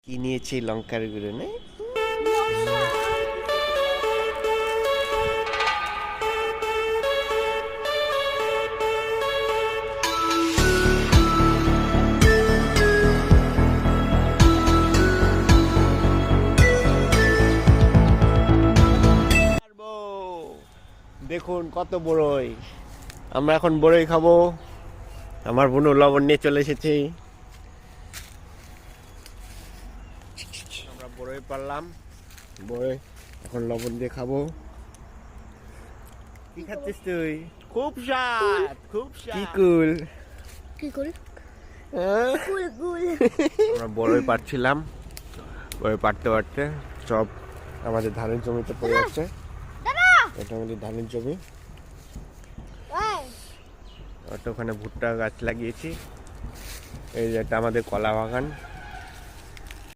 কি নিয়েছি লঙ্কার গুঁড়ো না দেখুন কত বড়ই আমরা এখন বড়ই খাবো আমার বোন লবণ নিয়ে চলে এসেছে আমরা বড়ই পারলাম বড়ই এখন লবণ দিয়ে খাবো কি খাচ্ছিস তুই খুব স্বাদ খুব স্বাদ কি কুল আমরা বড়ই পারছিলাম বড়ই পারতে পারতে সব আমাদের ধানের জমিতে পড়ে যাচ্ছে এটা আমাদের ধানের জমি ওটা ওখানে ভুট্টা গাছ লাগিয়েছি এই যে এটা আমাদের কলা বাগান